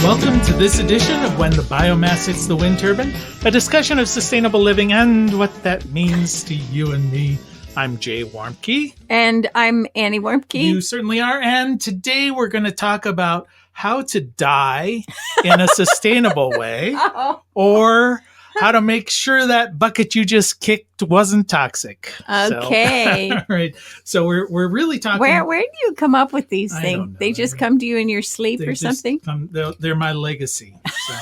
Welcome to this edition of When the Biomass Hits the Wind Turbine, a discussion of sustainable living and what that means to you and me. I'm Jay Warmke. And I'm Annie Warmke. You certainly are. And today we're going to talk about how to die in a sustainable way, or how to make sure that bucket you just kicked wasn't toxic. Okay. So, all right. So we're really talking. Where do you come up with these I things? don't know. They just come to you in your sleep or something? They're my legacy. So.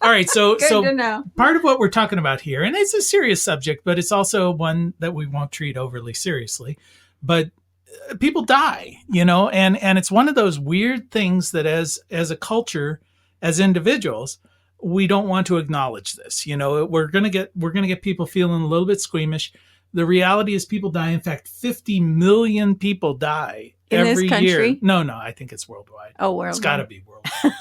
All right. So to know. Part of what we're talking about here, and it's a serious subject, but it's also one that we won't treat overly seriously, but people die, and it's one of those weird things that as a culture, as individuals, we don't want to acknowledge this. We're going to get people feeling a little bit squeamish. The reality is people die. In fact, 50 million people die every year. No, I think it's worldwide. Oh, worldwide. It's got to be worldwide.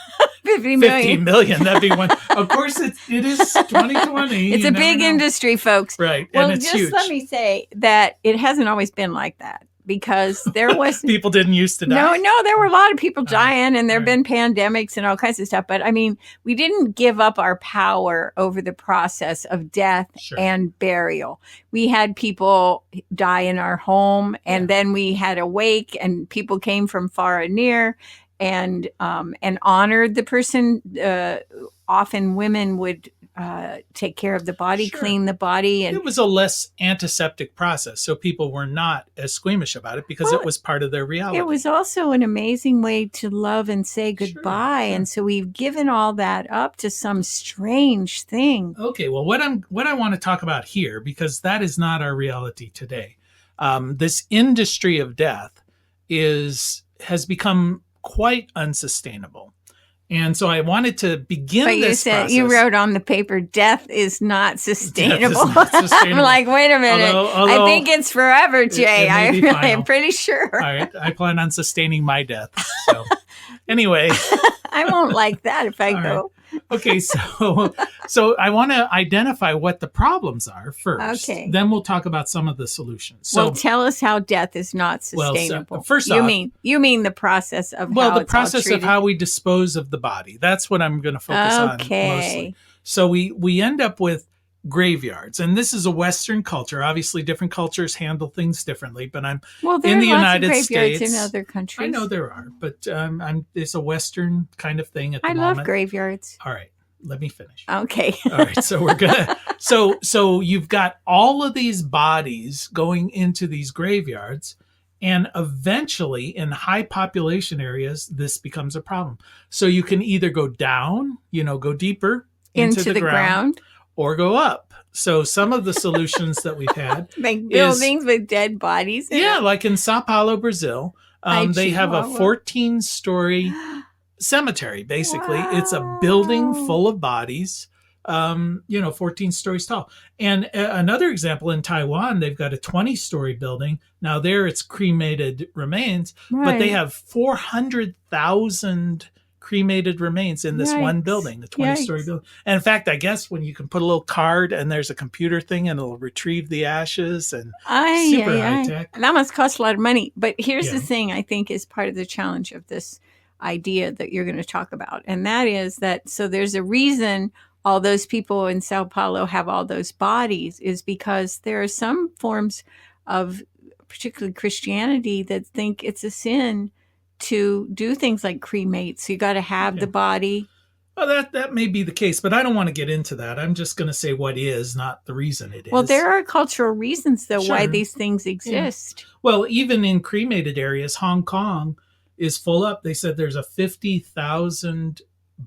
50 million. 50 million. That'd be one. Of course, it is 2020. It's a big industry, folks. Right. Well, and it's just huge. let me say that it hasn't always been like that, because there was people didn't used to die. No, there were a lot of people dying, and there have been pandemics and all kinds of stuff. But I mean, we didn't give up our power over the process of death and burial. We had people die in our home, and then we had a wake, and people came from far and near, and honored the person. Often women would take care of the body, clean the body. And it was a less antiseptic process, so people were not as squeamish about it because it was part of their reality. It was also an amazing way to love and say goodbye. And so we've given all that up to some strange thing. Okay, well, what I want to talk about here, because that is not our reality today. This industry of death has become quite unsustainable. And so I wanted to begin this process. You wrote on the paper, death is not sustainable. Death is not sustainable. I'm like, wait a minute. Although I think it's forever, Jay. I'm pretty sure. All right. I plan on sustaining my death. So anyway. I won't like that if I go. Right. Okay, so I want to identify what the problems are first. Okay. Then we'll talk about some of the solutions. So, well, tell us how death is not sustainable. Well, first off, you mean the process of the process of how we dispose of the body. That's what I'm going to focus on mostly. So we end up with graveyards, and this is a Western culture. Obviously, different cultures handle things differently, but I'm in the United States. In other countries, I know there are, but it's a Western kind of thing at the moment. I love graveyards. All right, let me finish. Okay. All right, so we're gonna. So you've got all of these bodies going into these graveyards, and eventually, in high population areas, this becomes a problem. So you can either go down, go deeper into the ground. Or go up. So some of the solutions that we've had, like buildings with dead bodies. Like in Sao Paulo, Brazil, they have a 14-story cemetery. Basically, it's a building full of bodies. 14 stories tall. And another example in Taiwan, they've got a 20-story building. Now there, it's cremated remains, but they have 400,000 cremated remains in this one building, the 20-story building. And in fact, I guess when you can put a little card and there's a computer thing and it'll retrieve the ashes and super high tech. That must cost a lot of money. But here's the thing I think is part of the challenge of this idea that you're going to talk about. And that is that, so there's a reason all those people in Sao Paulo have all those bodies, is because there are some forms of particularly Christianity that think it's a sin to do things like cremate. So you got to have the body. Well, that may be the case, but I don't want to get into that. I'm just going to say what is, not the reason it is. Well, there are cultural reasons, though, why these things exist. Yeah. Well, even in cremated areas, Hong Kong is full up. They said there's a 50,000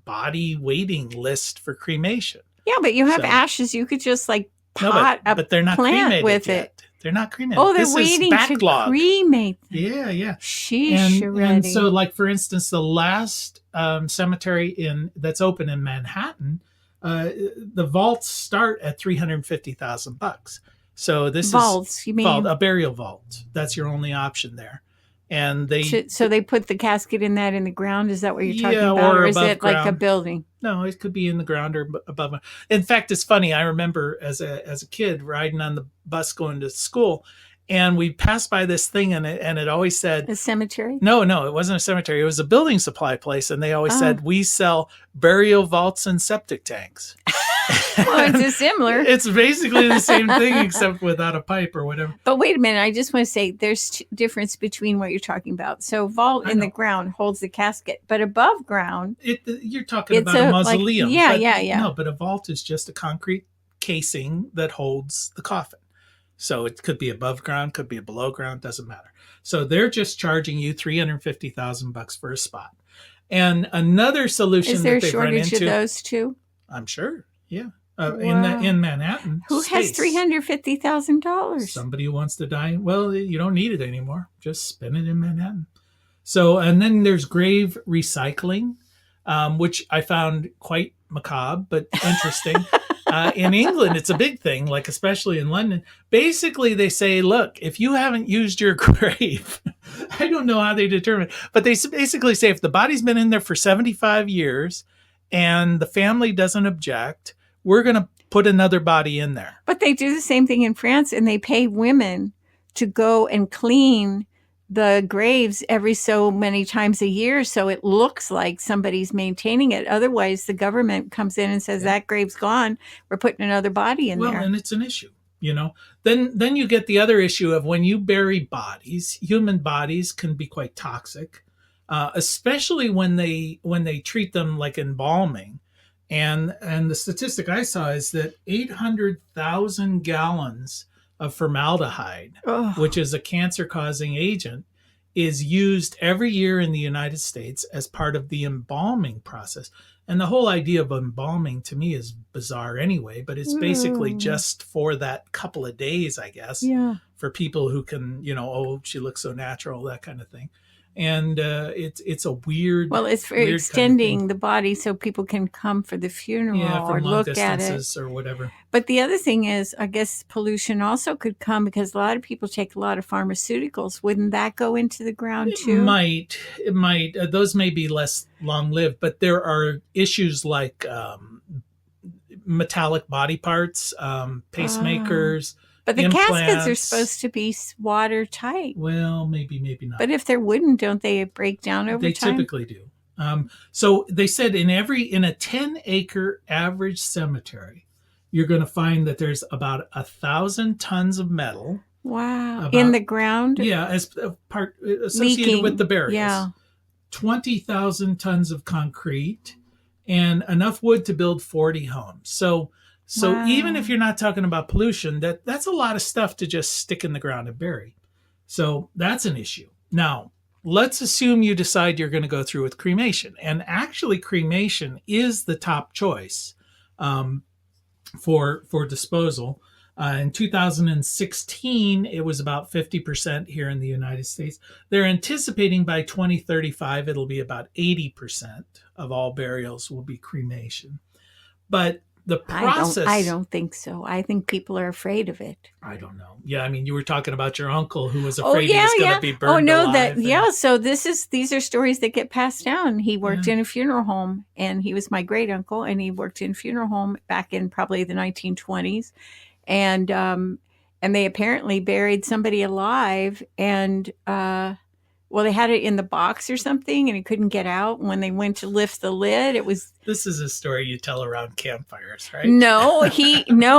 body waiting list for cremation. Yeah, but you have ashes. You could just but they're not cremated with yet. it. They're not cremated. Oh, they're waiting to cremate them. Yeah. Sheesh, and so, like, for instance, the last cemetery that's open in Manhattan, the vaults start at $350,000. So this vaults, you mean a burial vault? That's your only option there. And so they put the casket in the ground. Is that what you're talking about, or is it ground. Like a building? No, it could be in the ground or above. In fact, it's funny. I remember as a kid riding on the bus going to school, And we passed by this thing, and it always said, a cemetery? No, it wasn't a cemetery. It was a building supply place. And they always said, we sell burial vaults and septic tanks. Well, it's similar. It's basically the same thing, except without a pipe or whatever. But wait a minute. I just want to say there's difference between what you're talking about. So vault in the ground holds the casket, but above ground. You're talking about a mausoleum. Yeah. No, but a vault is just a concrete casing that holds the coffin. So it could be above ground, could be below ground, doesn't matter. So they're just charging you $350,000 for a spot. And another solution is there that a shortage of those too? I'm sure. Yeah. Wow. In Manhattan. Who has $350,000? Somebody who wants to die. Well, you don't need it anymore. Just spend it in Manhattan. So, and then there's grave recycling, which I found quite macabre, but interesting. In England, it's a big thing, like especially in London. Basically, they say, look, if you haven't used your grave, I don't know how they determine, but they basically say if the body's been in there for 75 years and the family doesn't object, we're going to put another body in there. But they do the same thing in France, and they pay women to go and clean the graves every so many times a year, so it looks like somebody's maintaining it. Otherwise, the government comes in and says, that grave's gone. We're putting another body in there. Well, and it's an issue, you know. Then you get the other issue of when you bury bodies, human bodies can be quite toxic, especially when they treat them like embalming. And the statistic I saw is that 800,000 gallons of formaldehyde, which is a cancer-causing agent, is used every year in the United States as part of the embalming process. And the whole idea of embalming to me is bizarre anyway, but it's basically just for that couple of days, I guess, for people who can, she looks so natural, that kind of thing. And it's a weird. Well, it's for extending the body so people can come for the funeral or look at it or whatever. But the other thing is, I guess pollution also could come because a lot of people take a lot of pharmaceuticals. Wouldn't that go into the ground too? It might. Those may be less long-lived, but there are issues like metallic body parts, pacemakers. But the implants. Caskets are supposed to be watertight. Well, maybe not. But if they're wooden, don't they break down over time? They typically do. So they said in a 10-acre average cemetery, you're going to find that there's about 1,000 tons of metal. Wow. In the ground? Yeah, as a part associated with the burials. Yeah. 20,000 tons of concrete and enough wood to build 40 homes. So even if you're not talking about pollution, that's a lot of stuff to just stick in the ground and bury. So that's an issue. Now, let's assume you decide you're going to go through with cremation. And actually, cremation is the top choice for disposal. In 2016, it was about 50% here in the United States. They're anticipating by 2035, it'll be about 80% of all burials will be cremation. But the process... I don't think so. I think people are afraid of it. I don't know. Yeah, I mean, you were talking about your uncle who was afraid he was going to be burned alive. So these are stories that get passed down. He worked in a funeral home, and he was my great uncle, and he worked in a funeral home back in probably the 1920s. And they apparently buried somebody alive, and they had it in the box or something, and he couldn't get out. And when they went to lift the lid, it was... This is a story you tell around campfires, right? No,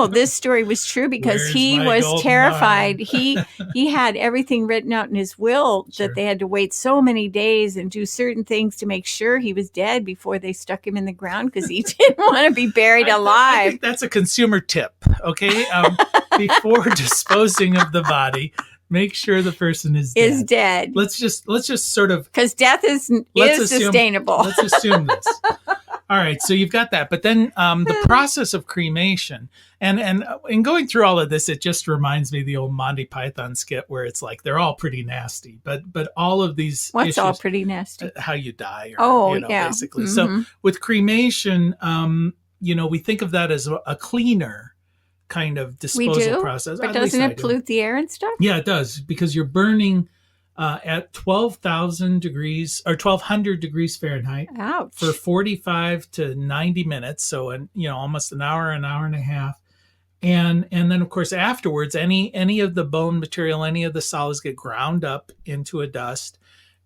this story was true because he was terrified. He had everything written out in his will that they had to wait so many days and do certain things to make sure he was dead before they stuck him in the ground because he didn't want to be buried alive. I think that's a consumer tip, okay? Before disposing of the body, make sure the person is dead. Let's just sort of... Because death is sustainable. Let's assume this. All right, so you've got that. But then the process of cremation, and in going through all of this, it just reminds me of the old Monty Python skit where it's like they're all pretty nasty. But all of these What's issues, all pretty nasty? How you die. Mm-hmm. Basically. So with cremation, we think of that as a cleaner kind of disposal process. But doesn't it pollute the air and stuff? Yeah, it does, because you're burning at 12,000 degrees or 1,200 degrees Fahrenheit. Ouch. For 45 to 90 minutes. So, almost an hour and a half. And then of course afterwards, any of the bone material, any of the solids get ground up into a dust,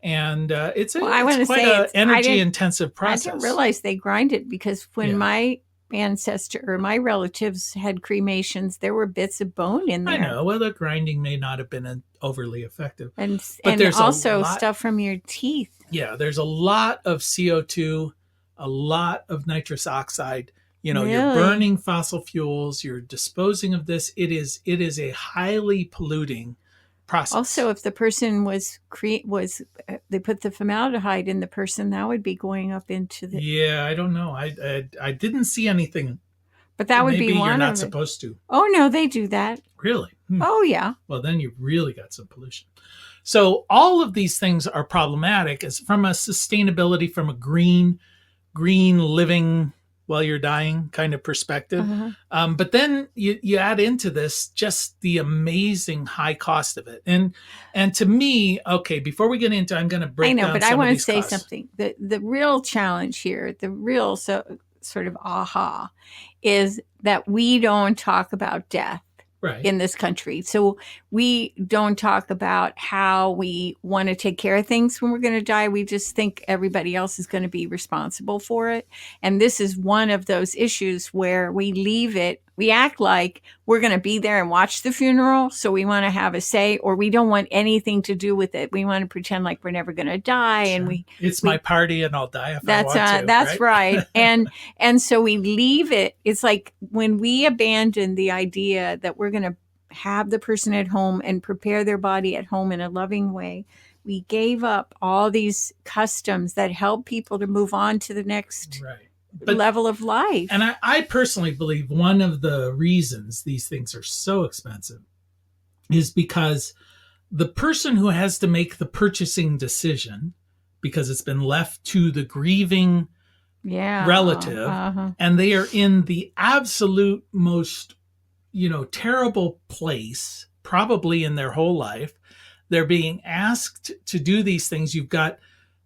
and it's Well, I want to quite say a energy intensive I process. didn't realize they grind it, because when my ancestor or my relatives had cremations, there were bits of bone in there. I know. Well, the grinding may not have been overly effective, and there's also stuff from your teeth. Yeah, there's a lot of CO2, a lot of nitrous oxide. You know, you're burning fossil fuels, you're disposing of this. It is a highly polluting process. Also, if the person was they put the formaldehyde in the person, that would be going up into the. Yeah, I don't know. I didn't see anything. But that would Maybe be one. You're not supposed to. Oh no, they do that. Really? Oh yeah. Well, then you've really got some pollution. So all of these things are problematic as from a sustainability, from a green living while you're dying kind of perspective. But then you add into this just the amazing high cost of it. And to me, okay, before we get into, I'm going to break down some of these costs. I want to say something. The real challenge here, the real sort of aha, is that we don't talk about death. In this country. So we don't talk about how we want to take care of things when we're going to die. We just think everybody else is going to be responsible for it. And this is one of those issues where we leave it. We act like we're going to be there and watch the funeral. So we want to have a say, or we don't want anything to do with it. We want to pretend like we're never going to die. Sure. And it's my party and I'll die if I want to. That's right. And so we leave it. It's like when we abandon the idea that we're going to have the person at home and prepare their body at home in a loving way, we gave up all these customs that help people to move on to the next level of life. And I personally believe one of the reasons these things are so expensive is because the person who has to make the purchasing decision, because it's been left to the grieving relative, and they are in the absolute most, terrible place, probably in their whole life. They're being asked to do these things. You've got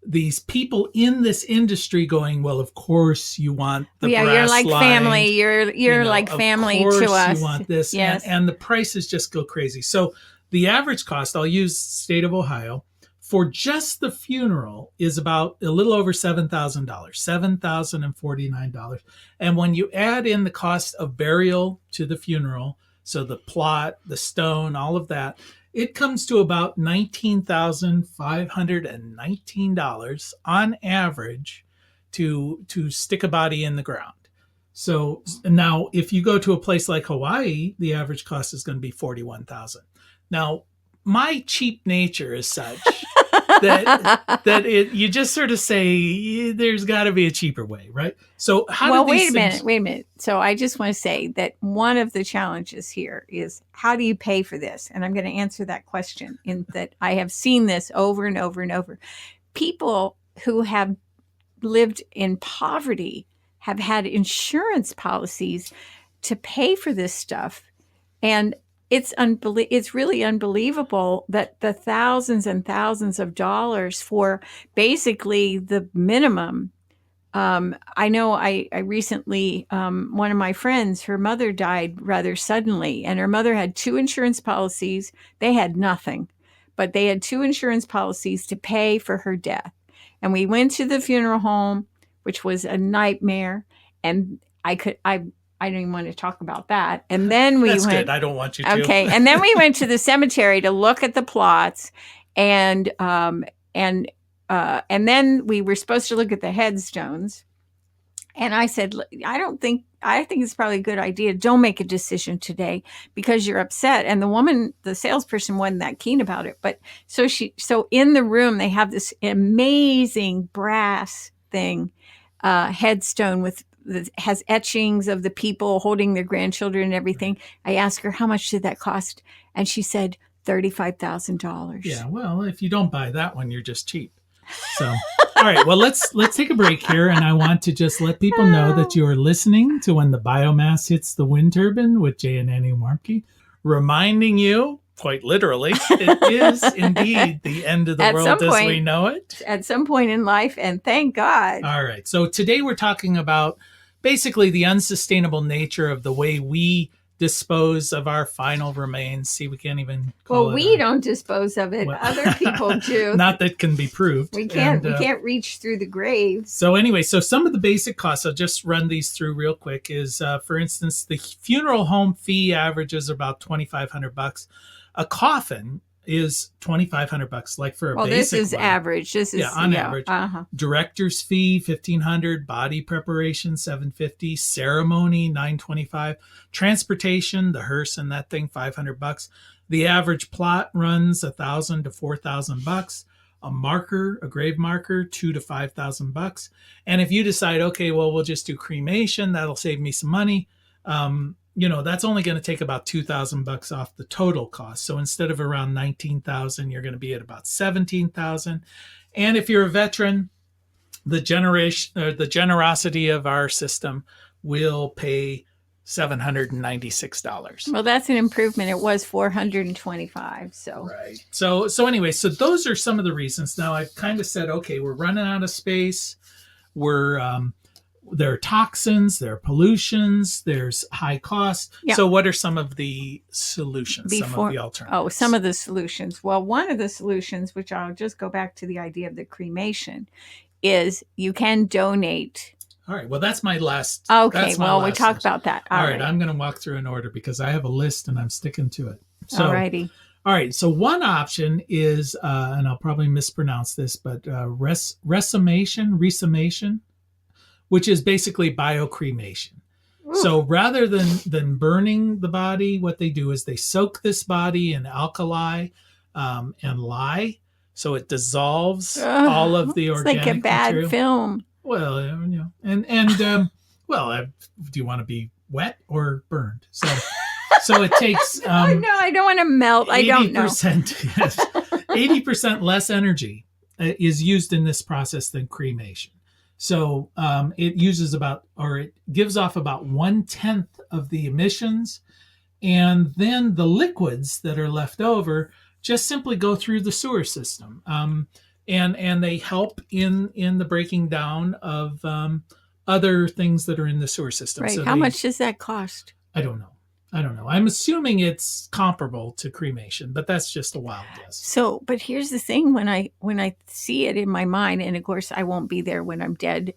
these people in this industry going, well, of course you want the brass you're like line. Family. You're like family to us. You want this. Yes. And the prices just go crazy. So the average cost, I'll use state of Ohio, for just the funeral is about a little over $7,000, $7,049. And when you add in the cost of burial to the funeral, so the plot, the stone, all of that, it comes to about $19,519 on average to stick a body in the ground. So now if you go to a place like Hawaii, the average cost is going to be $41,000. Now, my cheap nature is such that you just sort of say there's got to be a cheaper way, right? So wait a minute. So I just want to say that one of the challenges here is, how do you pay for this? And I'm going to answer that question in that I have seen this over and over and over. People who have lived in poverty have had insurance policies to pay for this stuff, and it's really unbelievable that the thousands and thousands of dollars for basically the minimum. I know I recently, one of my friends, her mother died rather suddenly, and her mother had 2 insurance policies. They had nothing, but they had 2 insurance policies to pay for her death. And we went to the funeral home, which was a nightmare. And I don't even want to talk about that. And then we That's went. Good. I don't want you to. Okay. And then we went to the cemetery to look at the plots, and then we were supposed to look at the headstones. And I said, I think it's probably a good idea. Don't make a decision today because you're upset. And the salesperson wasn't that keen about it. But so in the room, they have this amazing brass thing, headstone that has etchings of the people holding their grandchildren and everything. I asked her, how much did that cost? And she said, $35,000. Yeah. Well, if you don't buy that one, you're just cheap. So, all right. Well, let's take a break here. And I want to just let people know that you are listening to When the Biomass Hits the Wind Turbine with Jay and Annie Warmke, reminding you, quite literally, it is indeed the end of the world as we know it. At some point in life, and thank God. All right. So today we're talking about basically the unsustainable nature of the way we dispose of our final remains. See, we can't even call well, we don't dispose of it. Well, other people do. Not that can be proved. We can't reach through the grave. So anyway, so some of the basic costs, I'll just run these through real quick, is for instance, the funeral home fee averages about $2,500. A coffin is $2,500, like for a basic this is one. Average. This is on average. Director's fee $1,500, body preparation $750, ceremony $925, transportation, the hearse and that thing $500. The average plot runs $1,000 to $4,000. A marker, a grave marker, $2,000 to $5,000. And if you decide, okay, well, we'll just do cremation, that'll save me some money. That's only going to take about $2,000 off the total cost. So instead of around $19,000, you're going to be at about $17,000. And if you're a veteran, the generosity of our system will pay $796. Well, that's an improvement. It was $425. So right. So anyway, so those are some of the reasons. Now I've kind of said, okay, we're running out of space. There are toxins, there are pollutions, there's high cost. Yep. So what are some of the solutions, some of the alternatives? Some of the solutions. Well, one of the solutions, which I'll just go back to the idea of the cremation, is you can donate. All right. Well, that's my last. Okay. Well, we talked about that. All right. I'm going to walk through in order because I have a list and I'm sticking to it. So, all righty. All right. So one option is, and I'll probably mispronounce this, but resumation, which is basically biocremation. Ooh. So rather than burning the body, what they do is they soak this body in alkali and lye, so it dissolves all of the organic material. It's like a bad material. Film. Well, do you want to be wet or burned? So it takes. No, I don't want to melt. I don't know. 80% less energy is used in this process than cremation. So it gives off about 1/10 of the emissions, and then the liquids that are left over just simply go through the sewer system, and they help in the breaking down of other things that are in the sewer system. Right. So how much does that cost? I don't know. I'm assuming it's comparable to cremation, but that's just a wild guess. So, but here's the thing: when I see it in my mind, and of course I won't be there when I'm dead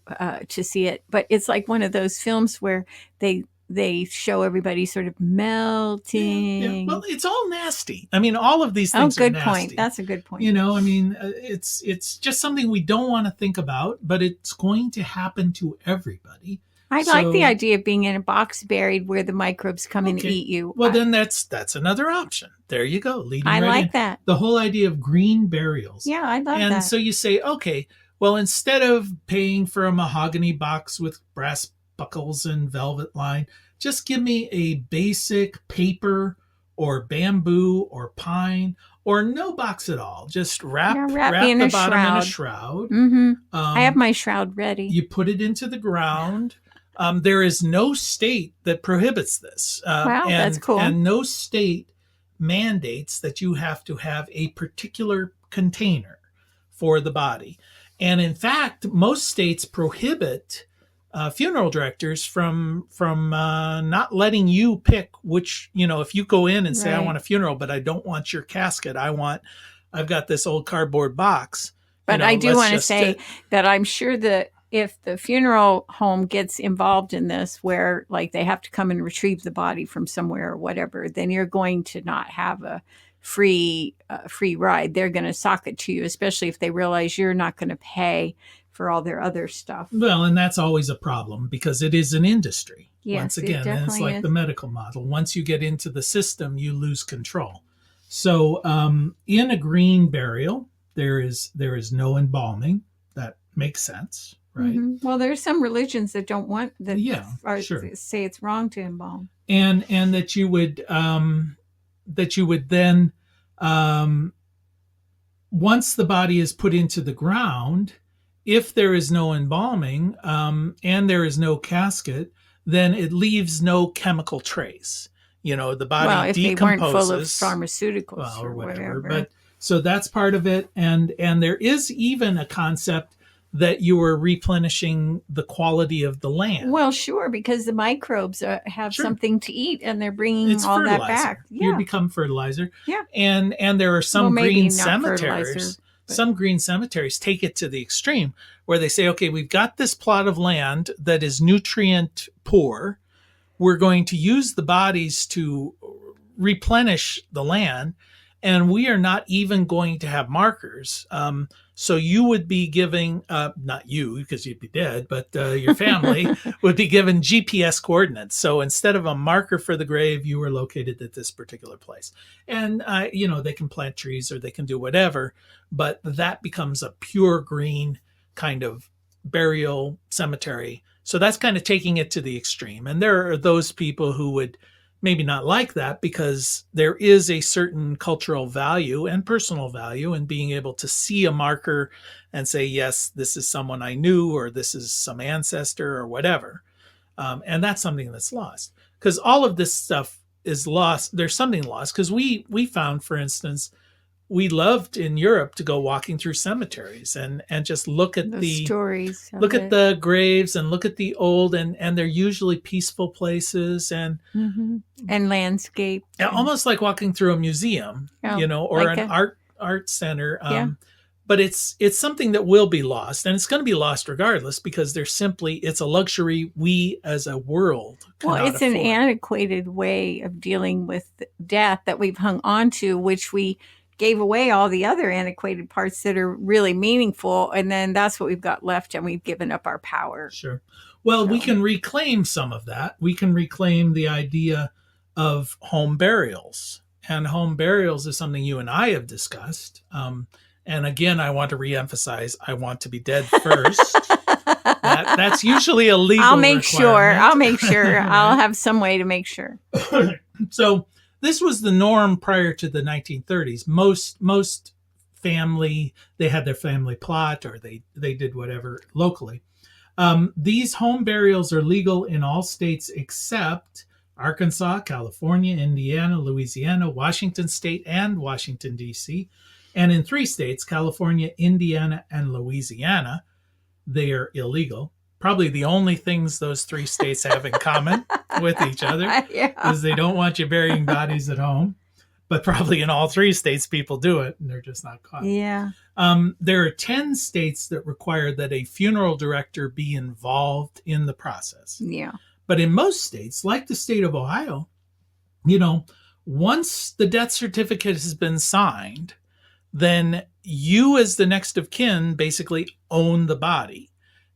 to see it, but it's like one of those films where they show everybody sort of melting. Yeah. Well, it's all nasty. I mean, all of these things are nasty. Good point. That's a good point. It's just something we don't want to think about, but it's going to happen to everybody. I like the idea of being in a box buried where the microbes come and eat you. Well, then that's another option. There you go. I like that. The whole idea of green burials. Yeah, I love that. And so you say, okay, well, instead of paying for a mahogany box with brass buckles and velvet line, just give me a basic paper or bamboo or pine or no box at all. Just wrap the bottom in a shroud. Mm-hmm. I have my shroud ready. You put it into the ground. There is no state that prohibits this. Wow, that's cool. And no state mandates that you have to have a particular container for the body. And in fact, most states prohibit funeral directors from not letting you pick which, if you go in and say, right, I want a funeral, but I don't want your casket. I've got this old cardboard box. But I do want to say that I'm sure that if the funeral home gets involved in this, where like they have to come and retrieve the body from somewhere or whatever, then you're going to not have a free ride. They're going to sock it to you, especially if they realize you're not going to pay for all their other stuff. Well, and that's always a problem because it is an industry. Yes, once again, and it's like the medical model. Once you get into the system, you lose control. So in a green burial, there is no embalming. That makes sense. Right. Mm-hmm. Well, there's some religions that don't want that. Yeah, sure. Say it's wrong to embalm, and that you would then once the body is put into the ground, if there is no embalming and there is no casket, then it leaves no chemical trace. The body if decomposes. They weren't full of pharmaceuticals or whatever. But so that's part of it, and there is even a concept that you were replenishing the quality of the land. Well, sure, because the microbes have something to eat, and they're bringing all that back. You become fertilizer. Yeah. And there are some green cemeteries. But some green cemeteries take it to the extreme where they say, okay, we've got this plot of land that is nutrient poor. We're going to use the bodies to replenish the land, and we are not even going to have markers. So you would be giving, not you, because you'd be dead, but your family would be given GPS coordinates. So instead of a marker for the grave, you were located at this particular place. And, they can plant trees or they can do whatever, but that becomes a pure green kind of burial cemetery. So that's kind of taking it to the extreme. And there are those people who would maybe not like that because there is a certain cultural value and personal value in being able to see a marker and say, yes, this is someone I knew, or this is some ancestor or whatever. And that's something that's lost because all of this stuff is lost. There's something lost because we found, for instance, we loved in Europe to go walking through cemeteries and just look at the stories, look at the graves and look at the old, and they're usually peaceful places and landscape. Almost like walking through a museum, or like an art center. But it's something that will be lost, and it's going to be lost regardless because it's a luxury we as a world cannot it's afford. An antiquated way of dealing with death that we've hung on to, which we gave away all the other antiquated parts that are really meaningful. And then that's what we've got left. And we've given up our power. Sure. Well, we can reclaim some of that. We can reclaim the idea of home burials. And home burials is something you and I have discussed. And again, I want to reemphasize, I want to be dead first. That's usually a legal I'll make sure. Right? I'll have some way to make sure. So this was the norm prior to the 1930s. Most family, they had their family plot or they did whatever locally. These home burials are legal in all states except Arkansas, California, Indiana, Louisiana, Washington State, and Washington, D.C. And in 3 states, California, Indiana, and Louisiana, they are illegal. Probably the only things those 3 states have in common with each other is they don't want you burying bodies at home. But probably in all 3 states, people do it, and they're just not caught. Yeah. There are 10 states that require that a funeral director be involved in the process. Yeah. But in most states, like the state of Ohio, once the death certificate has been signed, then you as the next of kin basically own the body.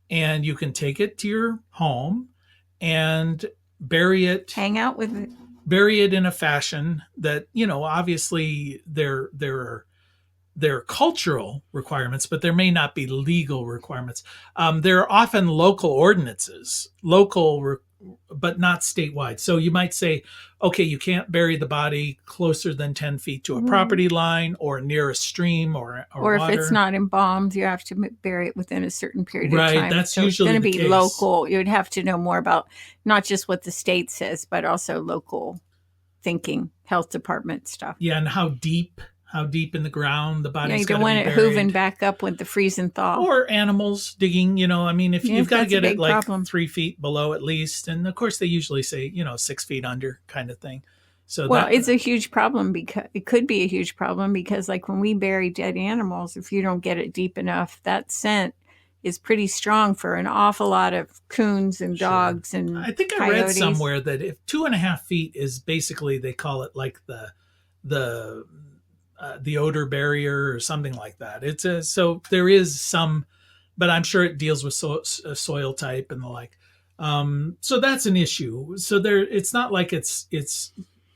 And you can take it to your home and bury it. Hang out with it. Bury it in a fashion that, obviously there are cultural requirements, but there may not be legal requirements. There are often local ordinances, but not statewide. So you might say, okay, you can't bury the body closer than 10 feet to a property line or near a stream or if water. it's not embalmed, you have to bury it within a certain period of time. Right, that's so usually it's going the to be case. Local. You would have to know more about not just what the state says, but also local thinking, health department stuff. Yeah, and how deep in the ground the body's you don't want it hooving back up with the freeze and thaw. Or animals digging, if you've got to get it like problem. 3 feet below at least. And of course they usually say, 6 feet under kind of thing. So it's a huge problem because it could be a huge problem because like when we bury dead animals, if you don't get it deep enough, that scent is pretty strong for an awful lot of coons and dogs and I think I coyotes. read somewhere that if 2.5 feet is basically, they call it like the odor barrier or something like that. So there is some, but I'm sure it deals with soil type and the like. So that's an issue. So it's not like it's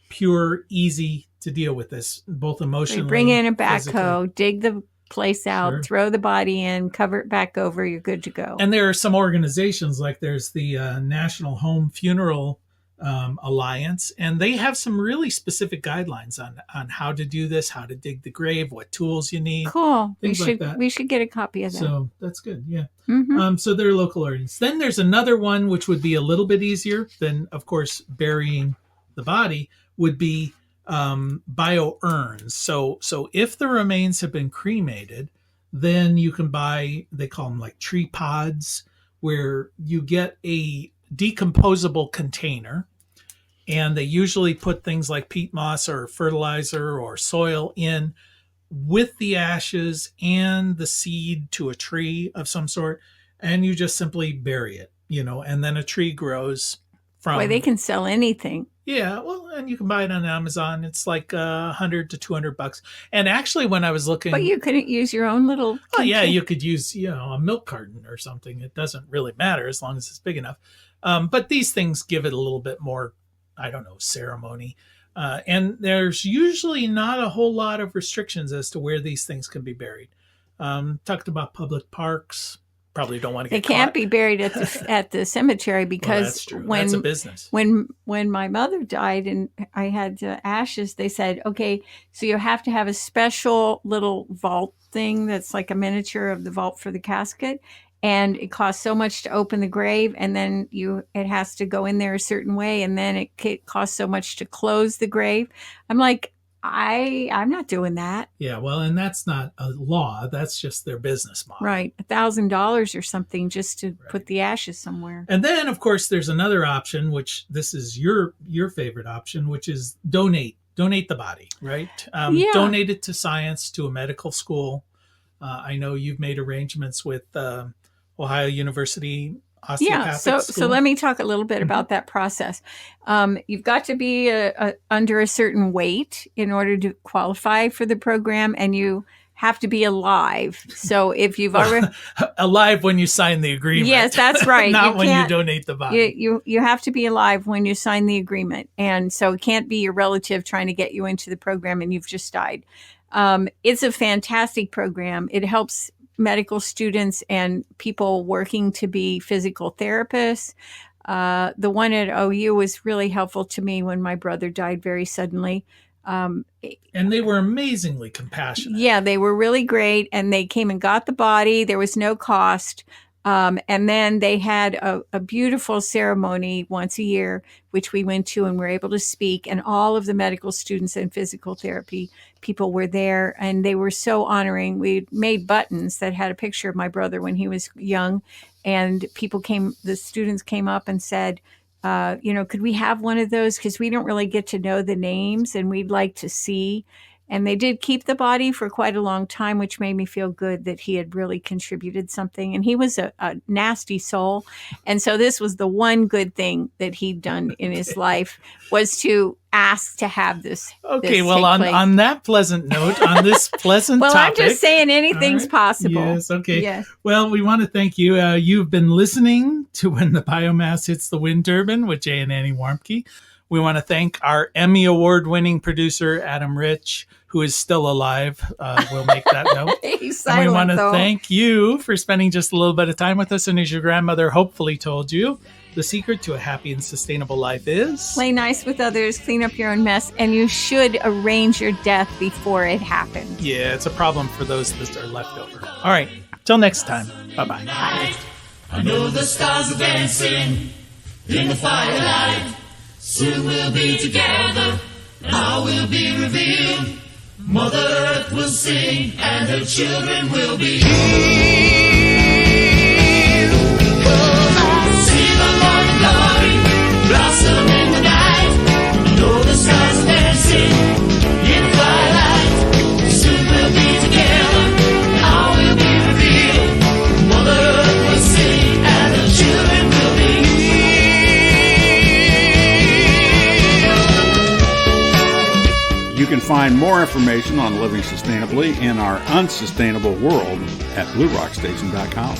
pure easy to deal with this, both emotionally. So bring in a backhoe, physically. dig the place out, throw the body in, cover it back over. You're good to go. And there are some organizations like there's the National Home Funeral Alliance, and they have some really specific guidelines on how to do this, how to dig the grave, what tools you need. Cool. Like that. We should get a copy of that. So that's good. Yeah. Mm-hmm. So they're local ordinance. Then there's another one which would be a little bit easier than, of course, burying the body, would be bio urns. So if the remains have been cremated, Then you can buy, they call them like tree pods, where you get a decomposable container, and they usually put things like peat moss or fertilizer or soil in with the ashes and the seed to a tree of some sort, and you just simply bury it, and then a tree grows from. Boy, they can sell anything. Yeah, well, and you can buy it on Amazon. It's like $100 to $200. And actually, when I was looking, but you couldn't use your own little. Oh yeah, you could use a milk carton or something. It doesn't really matter as long as it's big enough. But these things give it a little bit more, I don't know, ceremony. And there's usually not a whole lot of restrictions as to where these things can be buried. Talked about public parks. Probably don't want to get. They can't be buried at the cemetery because that's a business. When my mother died and I had ashes, they said, okay, so you have to have a special little vault thing that's like a miniature of the vault for the casket, and it costs so much to open the grave, and then it has to go in there a certain way, and then it costs so much to close the grave. I'm like, I'm not doing that. Yeah, well, and that's not a law. That's just their business model. Right. $1,000 or something just to put the ashes somewhere. And then, of course, there's another option, which this is your favorite option, which is donate the body, right? Donate it to science, to a medical school. I know you've made arrangements with Ohio University Osteopathic School. So let me talk a little bit about that process. You've got to be under a certain weight in order to qualify for the program, and you have to be alive. So if you've already alive when you sign the agreement, yes, that's right. Not when you donate the body. You have to be alive when you sign the agreement, and so it can't be your relative trying to get you into the program and you've just died. It's a fantastic program. It helps medical students and people working to be physical therapists. The one at OU was really helpful to me when my brother died very suddenly. And they were amazingly compassionate. Yeah, they were really great. And they came and got the body. There was no cost. And then they had a beautiful ceremony once a year, which we went to and were able to speak. And all of the medical students and physical therapy people were there, and they were so honoring. We made buttons that had a picture of my brother when he was young, and the students came up and said, could we have one of those? Because we don't really get to know the names and we'd like to see. And they did keep the body for quite a long time, which made me feel good that he had really contributed something. And he was a nasty soul. And so this was the one good thing that he'd done in his life, was to ask to have this. Okay, well, on that pleasant note, on this pleasant well, topic. I'm just saying anything's possible. Yes, okay. Yes. Well, we want to thank you. You've been listening to When the Biomass Hits the Wind Turbine with Jay and Annie Warmke. We want to thank our Emmy Award-winning producer, Adam Rich, who is still alive. We'll make that note. He's silent, and we want to though. thank you for spending just a little bit of time with us. And as your grandmother hopefully told you, the secret to a happy and sustainable life is... play nice with others, clean up your own mess, and you should arrange your death before it happens. Yeah, it's a problem for those that are left over. All right, till next time. Bye-bye. Bye. I know the stars are dancing in the firelight. Soon we'll be together, and all will be revealed. Mother Earth will sing, and her children will be healed. See the morning glory blossom in the night. I know the stars are dancing in the twilight. Soon we'll be together, and all will be revealed. Mother Earth will sing, and her children will be healed. You can find more information on living sustainably in our unsustainable world at bluerockstation.com.